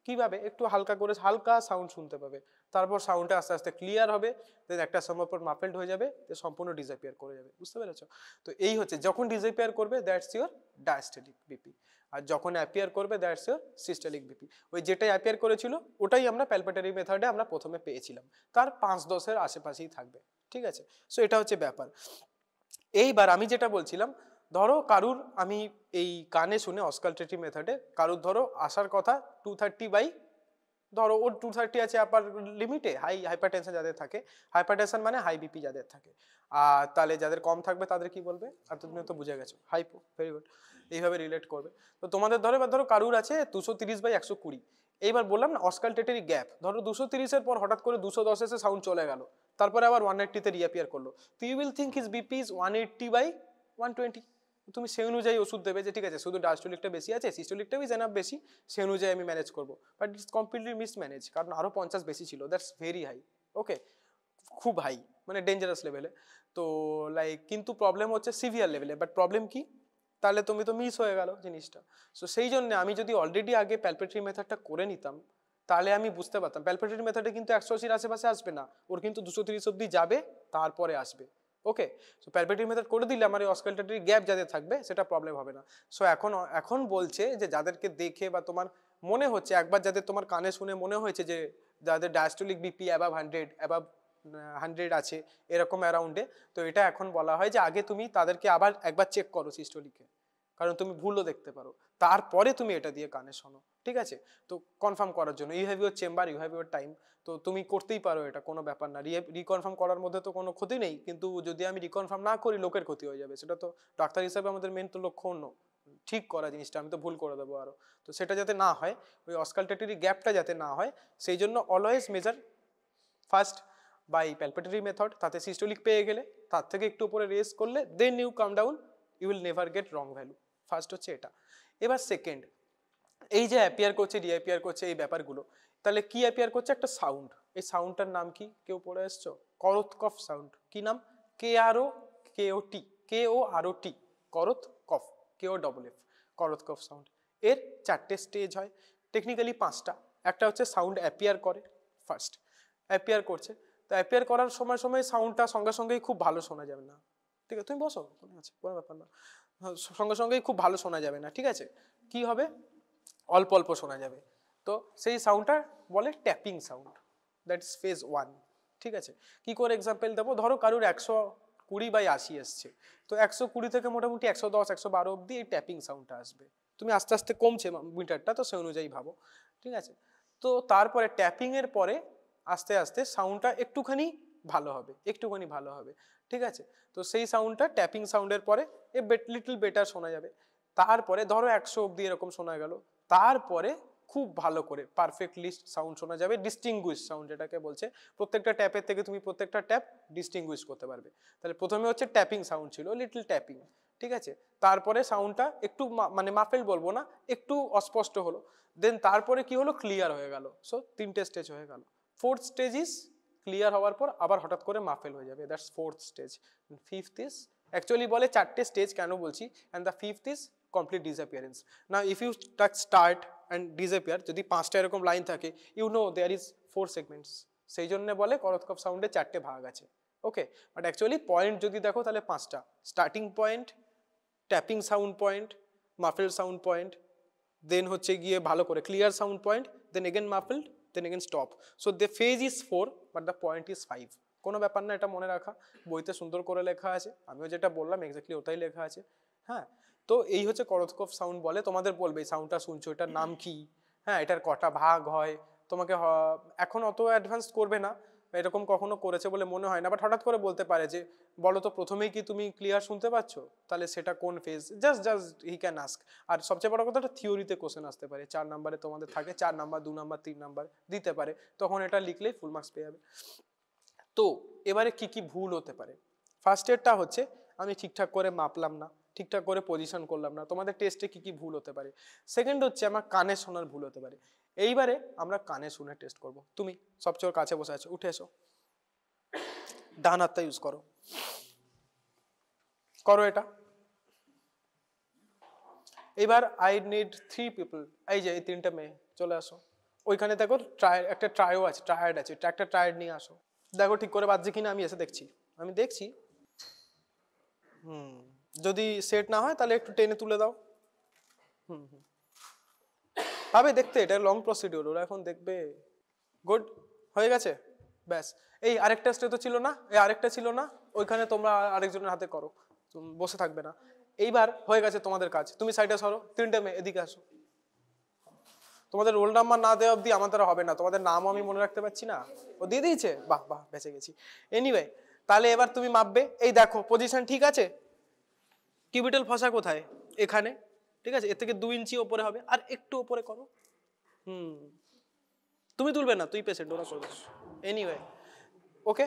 কিভাবে একটু হালকা করে হালকা সাউন্ড শুনতে পাবে, তারপর সাউন্ডটা আস্তে আস্তে ক্লিয়ার হবে, দেন একটা সময় পর মাফেলড হয়ে যাবে, সম্পূর্ণ ডিসঅ্যাপিয়ার করে যাবে, বুঝতে পেরেছো? তো এই হচ্ছে যখন ডিসঅ্যাপিয়ার করবে দ্যাটস ইউর ডায়াস্টোলিক বিপি, আর যখন অ্যাপিয়ার করবে দ্যাটস ইউর সিস্টোলিক বিপি। ওই যেটাই অ্যাপিয়ার করেছিল ওটাই আমরা প্যালপেটরি মেথডে আমরা প্রথমে পেয়েছিলাম, তার 5-10-এর আশেপাশেই থাকবে, ঠিক আছে। সো এটা হচ্ছে ব্যাপার। এইবার আমি যেটা বলছিলাম, ধরো কারুর আমি এই কানে শুনে অস্কালটেটরি মেথডে কারুর ধরো আসার কথা 230 বাই, ধরো ওর 230 আছে আপার লিমিটে, হাইপারটেনশন যাদের থাকে, হাইপারটেনশন মানে হাই বিপি যাদের থাকে, আর তাহলে যাদের কম থাকবে তাদের কি বলবে, এতদিনে তো বুঝে গেছো, হাইপো, ভেরি গুড, এইভাবে রিলেট করবে। তো তোমাদের ধরো এবার ধরো কারুর আছে 230/120, এইবার বললাম না অস্কালটেটরি গ্যাপ, ধরো 230-এর পর হঠাৎ করে 210 এসে সাউন্ড চলে গেল, তারপরে আবার 180-তে রিঅ্যাপিয়ার করলো, তো you will think his BP is 180/120, তুমি সেই অনুযায়ী ওষুধ দেবে যে ঠিক আছে শুধু ডায়াস্টোলিকটা বেশি আছে, সিস্টোলিকটা ইজ এনাফ বেশি, সেই অনুযায়ী আমি ম্যানেজ করবো, বাট ইটস কমপ্লিটলি মিসম্যানেজ, কারণ আরো 50 বেশি ছিল, দ্যাটস ভেরি হাই, ওকে, খুব হাই, মানে ডেঞ্জারাস লেভেলে। তো লাইক কিন্তু প্রবলেম হচ্ছে সিভিয়ার লেভেলে, বাট প্রবলেম কি, তাহলে তুমি তো মিস হয়ে গেল জিনিসটা। সো সেই জন্য আমি যদি অলরেডি আগে প্যালপেটরি মেথডটা করে নিতাম, তাহলে আমি বুঝতে পারতাম প্যালপেটরি মেথডে কিন্তু 180-র আশেপাশে আসবে না, ওর কিন্তু 230 অব্দি যাবে, তারপরে আসবে, ওকে। সো প্যালপেটরি মেথড করে দিলে আমার এই অস্কালটেটরি গ্যাপ যাদের থাকবে সেটা প্রবলেম হবে না। সো এখন বলছে যে যাদেরকে দেখে বা তোমার মনে হচ্ছে একবার, যাদের তোমার কানে শুনে মনে হয়েছে যে যাদের ডায়াস্টোলিক বিপি অ্যাবাভ 100 আছে এরকম অ্যারাউন্ডে, তো এটা এখন বলা হয় যে আগে তুমি তাদেরকে আবার একবার চেক করো সিস্টোলিকে, কারণ তুমি ভুলও দেখতে পারো, তারপরে তুমি এটা দিয়ে কানে শোনো, ঠিক আছে। তো কনফার্ম করার জন্য you have your chamber, you have your time, তো তুমি করতেই পারো, এটা কোনো ব্যাপার না, রিকনফার্ম করার মধ্যে তো কোনো ক্ষতি নেই, কিন্তু যদি আমি রিকনফার্ম না করি লোকের ক্ষতি হয়ে যাবে, সেটা তো ডাক্তার হিসাবে আমাদের মেন তো লক্ষ্য অন্য, ঠিক করা জিনিসটা, আমি তো ভুল করে দেবো আরো, তো সেটা যাতে না হয়, ওই অস্কালটেটরি গ্যাপটা যাতে না হয়, সেই জন্য always measure first by palpatory method, তাতে সিস্টোলিক পেয়ে গেলে তার থেকে একটু উপরে রেস করলে then you come down, you will never get wrong value, first হচ্ছে এটা। এবার সেকেন্ড, এই যে অ্যাপিয়ার করছে ডিঅ্যাপিয়ার করছে এই ব্যাপারগুলো, তাহলে কি অ্যাপিয়ার করছে, একটা সাউন্ড, এই সাউন্ডটার নাম কি কেউ পড়ে এসছো, করোথকফ সাউন্ড, কি নাম, KROT, করোথকফ, KOFF, করোথকফ সাউন্ড। এর 4টে স্টেজ হয়, টেকনিক্যালি 5টা, একটা হচ্ছে সাউন্ড অ্যাপিয়ার করে, ফার্স্ট অ্যাপিয়ার করছে, তো অ্যাপিয়ার করার সময় সময় সাউন্ডটা সঙ্গে সঙ্গেই খুব ভালো শোনা যাবে না, ঠিক আছে, তুমি বসো, আচ্ছা কোনো ব্যাপার না, সঙ্গে সঙ্গেই খুব ভালো শোনা যাবে না, ঠিক আছে, কি হবে, অল্প অল্প শোনা যাবে, তো সেই সাউন্ডটা বলে tapping sound, that is phase 1, ঠিক আছে। কি করে এক্সাম্পল দেবো, ধরো কারুর 120/80 এসছে, তো 120 থেকে মোটামুটি 110-112 অব্দি এই ট্যাপিং সাউন্ডটা আসবে, তুমি আস্তে আস্তে কমছে মিটারটা, তো সেই অনুযায়ী ভাবো, ঠিক আছে। তো তারপরে ট্যাপিংয়ের পরে আস্তে আস্তে সাউন্ডটা একটুখানি ভালো হবে, ঠিক আছে। তো সেই সাউন্ডটা ট্যাপিং সাউন্ডের পরে লিটল বেটার শোনা যাবে, তারপরে ধরো 100 অব্দি এরকম শোনা গেল, তারপরে খুব ভালো করে পারফেক্টলি সাউন্ড শোনা যাবে, ডিস্টিংগুইশ সাউন্ড যেটাকে বলছে, প্রত্যেকটা ট্যাপের থেকে তুমি প্রত্যেকটা ট্যাপ ডিস্টিংগুইশ করতে পারবে। তাহলে প্রথমে হচ্ছে ট্যাপিং সাউন্ড ছিল, লিটল ট্যাপিং, ঠিক আছে, তারপরে সাউন্ডটা একটু মানে মাফেল বলবো না, একটু অস্পষ্ট হলো, দেন তারপরে কি হলো, ক্লিয়ার হয়ে গেল, সো 3টে স্টেজ হয়ে গেল। ফোর্থ স্টেজ ইজ ক্লিয়ার হওয়ার পর আবার হঠাৎ করে মাফেল হয়ে যাবে, that's fourth stage. Fifth is, actually বলে 4টে স্টেজ কেন বলছি, and the fifth is complete disappearance. Now if you start and disappear, যদি 5টা এরকম লাইন থাকে, you know there is 4 segments, সেই জন্য বলে করোথকফ সাউন্ডে 4টে ভাগ আছে, ওকে। বাট অ্যাকচুয়ালি পয়েন্ট যদি দেখো তাহলে 5টা, starting point, tapping sound point, muffle sound point, then হচ্ছে গিয়ে ভালো করে clear sound point, then again muffled, then again stop. So the phase is 4 but the point is 5, কোনো ব্যাপার না, এটা মনে রাখা, বইতে সুন্দর করে লেখা আছে, আমিও যেটা বললাম এক্স্যাক্টলি ওটাই লেখা আছে, হ্যাঁ। তো এই হচ্ছে করোস্কোপ সাউন্ড বলে, তোমাদের বলবে এই সাউন্ডটা শুনছো এটার নাম কি, হ্যাঁ এটার কটা ভাগ হয়, তোমাকে এখন অত অ্যাডভান্স করবে না, এরকম কখনো করেছে বলে মনে হয় না, বাট হঠাৎ করে বলতে পারে যে বলো তো প্রথমেই কি তুমি ক্লিয়ার শুনতে পাচ্ছ, তাহলে সেটা কোন phase, just he can ask. আর সবচেয়ে বড় কথা, থিওরিতে কোশ্চেন আসতে পারে, 4 নম্বরে তোমাদের থাকে, 4 নাম্বার 2 নাম্বার 3 নাম্বার দিতে পারে, তখন এটা লিখলেই ফুল মার্কস পেয়ে যাবে। তো এবারে কি কি ভুল হতে পারে, ফার্স্ট এরটা হচ্ছে আমি ঠিকঠাক করে মাপলাম না, ঠিকঠাক করে পজিশন করলাম না, তোমাদের টেস্টে কি কি ভুল হতে পারে। সেকেন্ড হচ্ছে আমার কানে শোনার ভুল হতে পারে। এইবারে আমরা কানে শুনে টেস্ট করব। তুমি সবচেয়ে কাছে বসে আছো, উঠে এসো, ডান হাতটা ইউজ করো, করো এটা। এবার আই নিড 3 পিপল, এই যে এই 3টে মেয়ে চলে আসো, ওইখানে দেখো একটা ট্রায়ও আছে, ট্রায়াড আছে, একটা ট্রায়াড নিয়ে আসো, দেখো ঠিক করে বাজছে কিনা, আমি এসে দেখছি, আমি দেখছি। যদি সেট না হয় তাহলে একটু টেনে তুলে দাও। পাবে দেখতে, এটা লং প্রসিডিওর, ওরা এখন দেখবে। গুড, হয়ে গেছে, ব্যাস। এই আরেকটা স্টে তো ছিল না, এই আরেকটা ছিল না, ওইখানে তোমরা আরেকজনের হাতে করো, বসে থাকবে না। এইবার হয়ে গেছে তোমাদের কাজ, তুমি সাইডে সরো, 3টে মেয়ে এদিকে আসো। তোমাদের রোল নাম্বার না দেওয়া অব্দি আমার দ্বারা হবে না, তোমাদের নামও আমি মনে রাখতে পারছি না, ও দিয়ে দিয়েছে, বাহ বাহ বেঁচে গেছি। এনিওয়ে, তাহলে এবার তুমি মাপবে, এই দেখো পজিশন ঠিক আছে, কিউবিটাল ফসা কোথায়, এখানে, ঠিক আছে, এর থেকে 2 ইঞ্চি ওপরে হবে, আর একটু ওপরে করো। তুমি তুলবে না, তুই পেশেন্ট, ওরা করবে। এনিওয়ে, ওকে,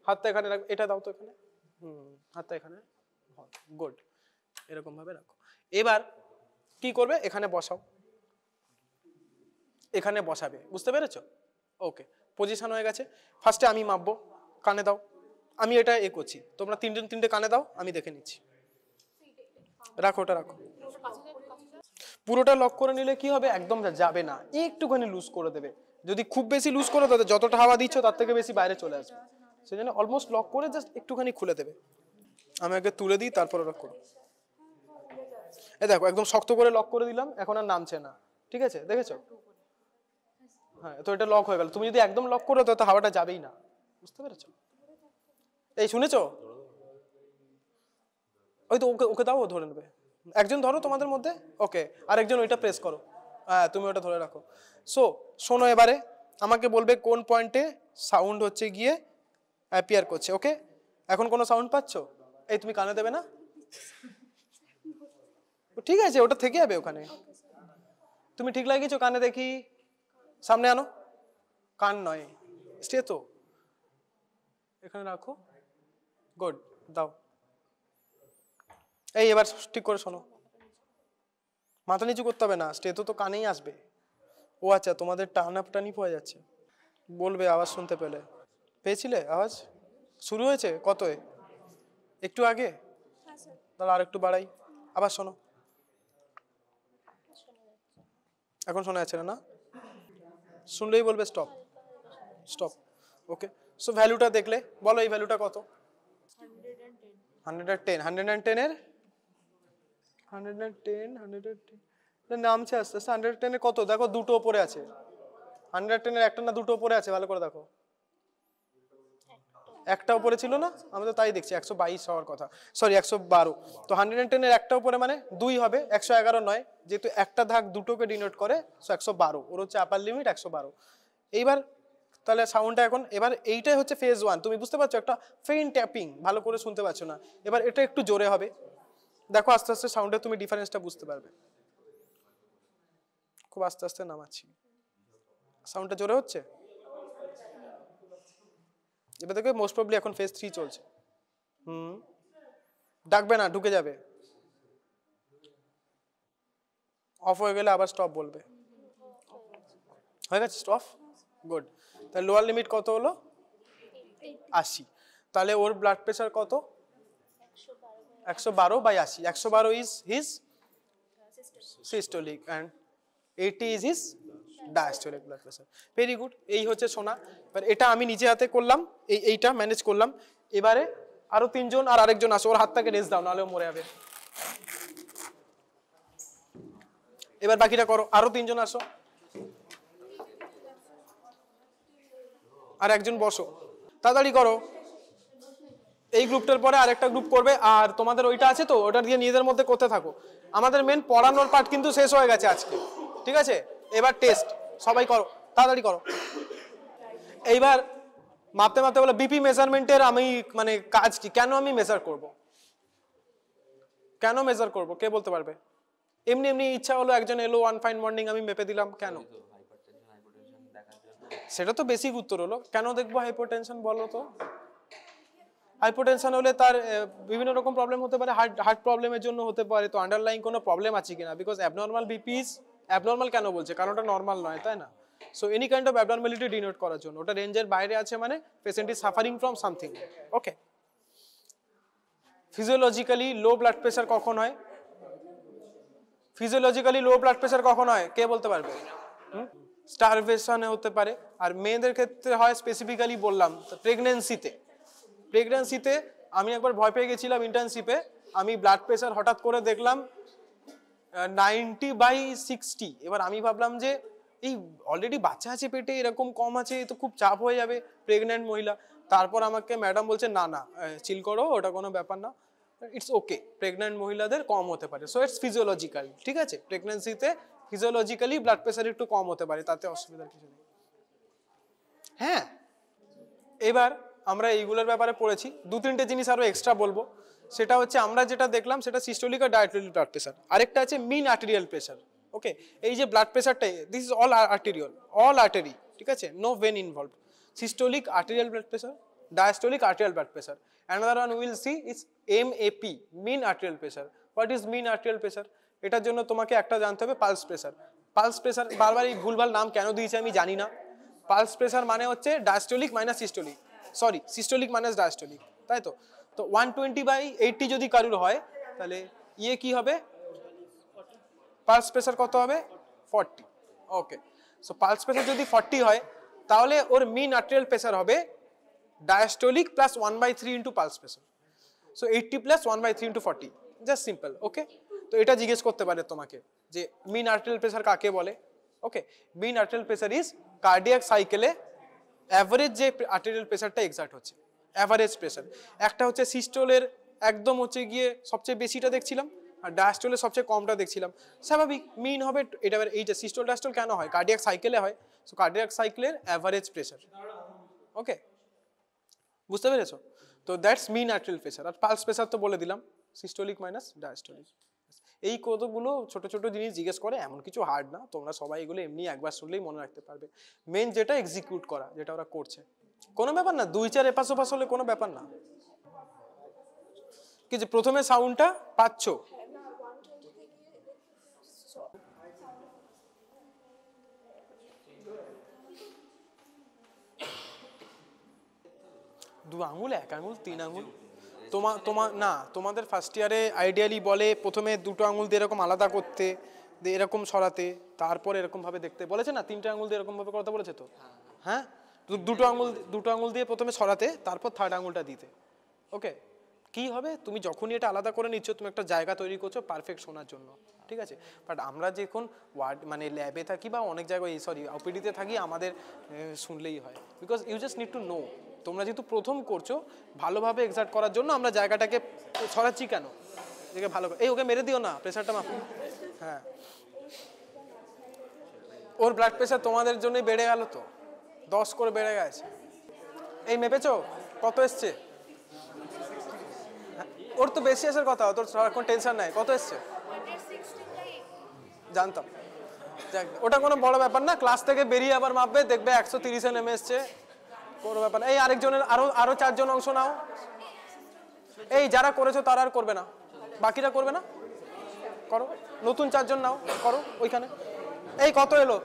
হাতটা এখানে রাখো, এটা দাও তো এখানে, হাতটা এখানে, গুড, এরকম ভাবে রাখো। এবার কি করবে, এখানে বসাও, এখানে বসাবে, বুঝতে পেরেছো? ওকে, পজিশন হয়ে গেছে। ফার্স্টে আমি মাপবো, কানে দাও, আমি এটা করছি, তোমরা 3টে কানে দাও, আমি দেখে নিচ্ছি। রাখো, ওটা রাখো, পুরোটা লক করে নিলে কি হবে, একদম যাবে না, একটুখানি লুজ করে দেবে, যদি খুব বেশি লুজ করে দেবে যতটা হাওয়া দিচ্ছ তার থেকে বেশি বাইরে চলে আসবে, সেই জন্য অলমোস্ট লক করে জাস্ট একটুখানি খুলে দেবে। আমি আগে তুলে দিই, তারপর লক করো। এই দেখো একদম শক্ত করে লক করে দিলাম, এখন আর নামছে না, ঠিক আছে, দেখেছো? হ্যাঁ, তো এটা লক হয়ে গেল। তুমি যদি একদম লক করো তো হাওয়াটা যাবেই না, বুঝতে পেরেছো? এই শুনেছো? ওই তো ওকে দাও, ও ধরে নেবে। একজন ধরো তোমাদের মধ্যে, ওকে, আর একজন ওইটা প্রেস করো, হ্যাঁ তুমি ওটা ধরে রাখো। শোনো, এবারে আমাকে বলবে কোন পয়েন্টে সাউন্ড হচ্ছে গিয়ে অ্যাপিয়ার করছে। ওকে, এখন কোনো সাউন্ড পাচ্ছ? এই তুমি কানে দেবে না, ঠিক আছে, ওটা থেকে যাবে ওখানে। তুমি ঠিক লাগিয়েছো কানে, দেখি, সামনে আনো, কান নয়, স্টে তো এখানে রাখো, গুড, দাও। এই এবার ঠিক করে শোনো, মাথা নিচু করতে হবে না, স্টে তো কানেই আসবে। ও আচ্ছা, তোমাদের টানাটানি পাওয়া যাচ্ছে, বলবে আওয়াজ শুনতে পেয়েছিলে আওয়াজ শুরু হয়েছে কতয়ে, একটু আগে, তাহলে আর একটু বাড়াই, আবার শোনো, এখন শোনা যাচ্ছে না, শুনলেই বলবে স্টপ, স্টপ। ওকে, সো ভ্যালুটা দেখলে বলো এই ভ্যালুটা কত? 110, 110 এর 110 নামছে আস্তে আস্তে। 110 এর কত দেখো, দুটো উপরে আছে। 110 এর একটা না দুটো উপরে আছে, ভালো করে দেখো, একটা উপরে ছিল না, আমি তো তাই দেখছি, 122 হওয়ার কথা, সরি 112। তো 110 এর একটা উপরে মানে 2 হবে, 111 নয়, যেহেতু একটা ধাক দুটোকে ডিনোট করে, সো 112, ওর হচ্ছে আপার লিমিট 112। এইবার তাহলে সাউন্ডটা এখন, এবার এইটাই হচ্ছে ফেজ 1, তুমি বুঝতে পারছো, একটা ফেইন ট্যাপিং, ভালো করে শুনতে পাচ্ছ না, এবার এটা একটু জোরে হবে, দেখো আস্তে আস্তে সাউন্ডে তুমি ডিফারেন্সটা বুঝতে পারবে। খুব আস্তে আস্তে নামাচ্ছি, সাউন্ডটা জোরে হচ্ছে, এবার দেখবে মোস্ট প্রবলি এখন ফেজ 3 চলছে। ডাকবে না, ঢুকে যাবে, অফ হয়ে গেলে আবার স্টপ বলবে। হয়ে গেছে স্টপ, গুড। তাহলে লোয়ার লিমিট কত হলো? 80। তাহলে ওর ব্লাড প্রেশার কত? 112/80। 112 is his systolic and 80 is his diastolic blood pressure. Very good, এই হচ্ছে শোনা। এবার এটা আমি নিজে হাতে করলাম, এইটা ম্যানেজ করলাম। এবারে আরো 3 জন আর আরেকজন আসো, ওর হাতটাকে রেস্ট দাও, নাহলে ও মরে যাবে। এবার বাকিটা করো, আরো 3 জন আসো, আর একজন বসো, তাড়াতাড়ি করো। এই গ্রুপটার পরে আরেকটা গ্রুপ করবে, আর তোমাদের ওইটা আছে তো, ওটা দিয়ে নিজেদের মধ্যে করতে থাকো। আমাদের মেন পড়ানোর পার্ট কিন্তু শেষ হয়ে গেছে আজকে, ঠিক আছে? এবার টেস্ট সবাই করো, তাড়াতাড়ি করো। এইবার মাপতে মাপতে বলে বিপি মেজারমেন্টের আমি মানে কাজ কি, কেন আমি মেজার করব, কেন মেজার করব, কে বলতে পারবে? এমনি এমনি ইচ্ছা হলো, একজন এলো ওয়ান ফাইন মর্নিং আমি মেপে দিলাম, কেন? সেটা তো বেসিক উত্তর হলো। কেন দেখবো হাইপারটেনশন, বলো তো? হাইপারটেনশন হলে তার বিভিন্ন রকম প্রবলেম হতে পারে, হার্ট প্রবলেমের জন্য হতে পারে, তো আন্ডারলাইং কোনো প্রবলেম আছে কিনা, because abnormal BP is abnormal কেন বলছে, কারণ ওটা নর্মাল নয়, তাই না? So any kind of abnormality denote করার জন্য, ওটা রেঞ্জের বাইরে আছে মানে patient is suffering from something. Okay, physiologically low blood pressure কখন হয়? ফিজিওলজিক্যালি লো ব্লাড প্রেশার কখন হয়, কে বলতে পারবে? স্টারভেশনে হতে পারে, আর মেয়েদের ক্ষেত্রে হয় স্পেসিফিক্যালি বললাম প্রেগনেন্সিতে। প্রেগনেন্সিতে আমি একবার ভয় পেয়ে গেছিলাম ইন্টার্নশিপে, আমি ব্লাড প্রেশার হঠাৎ করে দেখলাম 90/60। এবার আমি ভাবলাম যে এই অলরেডি বাচ্চা আছে পেটে, এরকম কম আছে, তো খুব চাপ হয়ে যাবে, প্রেগনেন্ট মহিলা। তারপর আমাকে ম্যাডাম বলছে না না চিল করো, ওটা কোনো ব্যাপার না, ইটস ওকে, প্রেগনেন্ট মহিলাদের কম হতে পারে, সো ইটস ফিজিওলজিক্যাল, ঠিক আছে? প্রেগনেন্সিতে ফিজিওলজিক্যালি ব্লাড প্রেশার একটু কম হতে পারে, তাতে অসুবিধার কিছু নেই। হ্যাঁ, এবার আমরা এইগুলোর ব্যাপারে পড়েছি, দু তিনটে জিনিস আরো এক্সট্রা বলবো। সেটা হচ্ছে আমরা যেটা দেখলাম সেটা সিস্টোলিক আর ডায়াস্টোলিক ব্লাড প্রেশার, আরেকটা আছে মিন আর্টেরিয়াল প্রেশার। ওকে, এই যে ব্লাড প্রেশারটা, this is all arterial, all artery, ঠিক আছে, no vein involved. Systolic arterial blood pressure, diastolic arterial blood pressure. Another one will see is MAP, mean arterial pressure. What is mean arterial pressure? এটার জন্য তোমাকে একটা জানতে হবে, pulse pressure. Pulse pressure, বারবার এই ভুলভাল নাম কেন দিয়েছে আমি জানি না। পালস প্রেশার মানে হচ্ছে diastolic minus systolic, sorry systolic minus diastolic, তাই তো? তো 120/80 যদি কারুর হয়, তাহলে ইয়ে কি হবে, পালস প্রেশার কত হবে? 40। ওকে, সো পালস প্রেশার যদি 40 হয়, তাহলে ওর মিন আর্টেরিয়াল প্রেশার হবে diastolic plus 1/3 into pulse pressure. So 80 plus 1/3 into 40, just simple. Okay, তো এটা জিজ্ঞেস করতে পারে তোমাকে যে মিন আর্টেরিয়াল প্রেশার কাকে বলে। ওকে, মিন আর্টেরিয়াল প্রেশার ইজ কার্ডিয়াক সাইকেলে অ্যাভারেজ যে আর্টেরিয়াল প্রেশারটা এক্সার্ট হচ্ছে, অ্যাভারেজ প্রেশার। একটা হচ্ছে সিস্টোলের একদম হচ্ছে গিয়ে সবচেয়ে বেশিটা দেখছিলাম, আর ডায়াস্টোলের সবচেয়ে কমটা দেখছিলাম। স্বাভাবিক মিন হবে এটা। এইটা সিস্টোল ডায়াস্টোল কেন হয়? কার্ডিয়াক সাইকেলে হয়, সো কার্ডিয়াক সাইকেলের অ্যাভারেজ প্রেশার। ওকে, বুঝতে পেরেছো? তো দ্যাটস মিন আর্টেরিয়াল প্রেশার। আর পালস প্রেশার তো বলে দিলাম, সিস্টোলিক মাইনাস ডায়াস্টোলিক। এই কতগুলো ছোট ছোট জিনিস জিজ্ঞেস করে, এমন কিছু হার্ড না, তোমরা সবাই এগুলো এমনি একবার শুনলেই মনে রাখতে পারবে। মেন যেটা এক্সিকিউট করা, যেটা ওরা করছে, কোনো ব্যাপার না, 2-4 এপাশ ওপাশ হলে কোনো ব্যাপার না। কি যে প্রথমে সাউন্ডটা পাচ্ছ, দু আঙুল, এক আঙুল, 3 আঙুল, তোমার না, তোমাদের ফার্স্ট ইয়ারে আইডিয়ালি বলে প্রথমে দুটো আঙুল দিয়ে এরকম আলাদা করতে, দিয়ে এরকম সরাতে, তারপর এরকম ভাবে দেখতে বলেছে না, 3টে আঙুল দিয়ে এরকম ভাবে করতে বলেছে তো। হ্যাঁ, দুটো আঙুল দিয়ে প্রথমে সরাতে, তারপর থার্ড আঙুলটা দিতে। ওকে, কি হবে, তুমি যখনই এটা আলাদা করে নিচ্ছ, তুমি একটা জায়গা তৈরি করছো পারফেক্ট শোনার জন্য, ঠিক আছে? বাট আমরা যখন ওয়ার্ড মানে ল্যাবে থাকি বা অনেক জায়গায়, সরি ওপিডিতে থাকি, আমাদের শুনলেই হয়, because you just need to know. তোমরা যেহেতু প্রথম করছো, ভালোভাবে এক্সার্ট করার জন্য আমরা জায়গাটাকে সরাচ্ছি। কেন? দেখে ভালো, এই ওকে মেরে দিও না, প্রেশারটা মাপো। হ্যাঁ, ওর ব্লাড প্রেশার তোমাদের জন্যই বেড়ে গেল তো, 10 করে বেড়ে গেছে। এই মেপেছো কত এসছে? ওর তো বেশি আসার কথা, তোর সারাক্ষণ টেনশন নাই, কত এসছে? জানতাম, ওটা কোনো বড় ব্যাপার না, ক্লাস থেকে বেরিয়ে আবার মাপবে, দেখবে 130 নেমে এসছে, কোনো ব্যাপার না। এই আরেকজনের আরো 4 জন অংশ নাও। এই যারা করেছো তারা আর করবে না, বাকিরা করবে না, করো। নতুন 4 জন নাও, করো ওইখানে। এই কত এলো?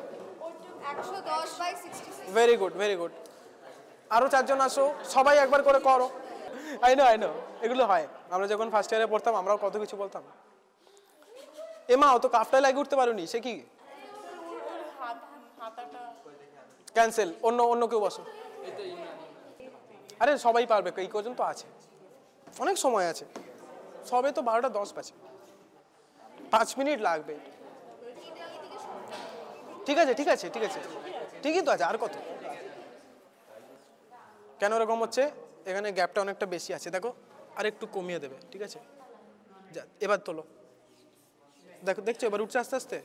110/66। Very good, very good. আরো 4 জন আসো, সবাই একবার করে করো। আই নো এগুলো হয়, আমরা যখন ফার্স্ট ইয়ারে পড়তাম আমরাও কত কিছু বলতাম। এমা ও তো কাফটায় লাগিয়ে উঠতে পারোনি, সে কি ক্যান্সেল, অন্য কেউ বসো। আরে সবাই পারবে, এই কজন তো আছে, অনেক সময় আছে, সবে তো 12টা 10 বাজে, 5 মিনিট লাগবে। ঠিক আছে ঠিক আছে ঠিক আছে, ঠিকই তো আছে, আর কত? কেন এরকম হচ্ছে? এখানে গ্যাপটা অনেকটা বেশি আছে, দেখো আর একটু কমিয়ে দেবে, ঠিক আছে? যা, এবার তোলো, দেখো দেখছো এবার উঠছে আস্তে আস্তে,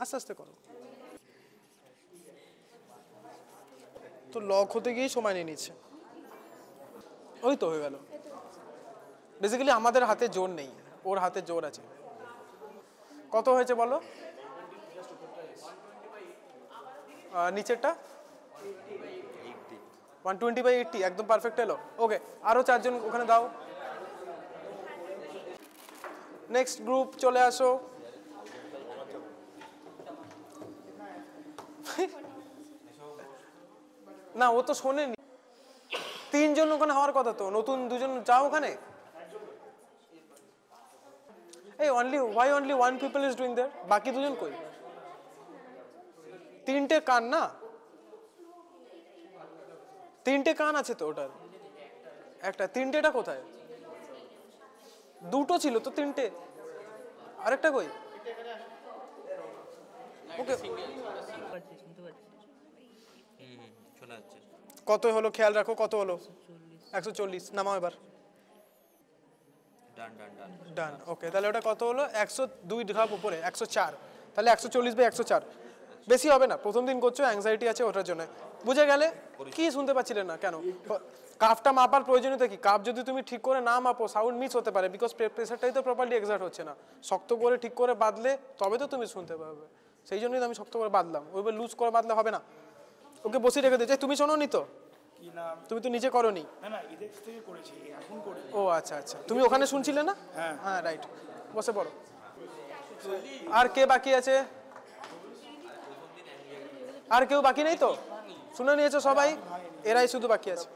আস্তে আস্তে করো। তো লক হতে গিয়েই সময় নিয়ে নিচ্ছে। ওই তো হয়ে গেল। বেসিক্যালি আমাদের হাতে জোর নেই, ওর হাতে জোর আছে। কত হয়েছে বলো? নিচেরটা 120/80 একদম পারফেক্ট এলো। ওকে, আরো 4 জন ওখানে দাও। নেক্সট গ্রুপ চলে আসো। না ও তো শোনেনি, 3 জন ওখানে হওয়ার কথা তো, নতুন 2 জন যাও ওখানে। এই why only one people is doing there? বাকি 2 জন কই? 3টে কান না, 3টে কান আছে তো ওটার, একটা 3টেটা কোথায়? 2টো ছিল তো, 3টে, আরেকটা কই? ওকে, কত হলো খেয়াল রাখো, কত হলো? 140। নামাও এবার। ডান। ওকে, তাহলে ওটা কত হলো? 102 ধাপ উপরে, 104। তাহলে 140/104, বেশি হবে না। প্রথম দিন করছো, অ্যাংজাইটি আছে ওটার জন্য। বুঝে গেলে? কি শুনতে পাচ্ছিলেন না কেন? কাফটা মাপার প্রয়োজনীয়তা কি? কাফ যদি তুমি ঠিক করে না মাপো, সাউন্ড মিস হতে পারে, বিকজ প্রেসারটাই তো প্রপারলি এক্সার্ট হচ্ছে না। শক্ত করে ঠিক করে বাঁধলে তবে তো তুমি শুনতে পাবে, সেই জন্যই আমি শক্ত করে বাঁধলাম। ওইভাবে লুজ করে বাঁধলে হবে না। ওকে বসে রেখে দিয়েছে। তুমি শোনো নি তো? তুমি তো নিজে করোনি। ও আচ্ছা আচ্ছা, তুমি ওখানে শুনছিলে না? হ্যাঁ রাইট, বসে পড়ো। আর কে বাকি আছে? আর কেউ বাকি নেই তো? শুনে নিয়েছো সবাই? এরাই শুধু বাকি আছে।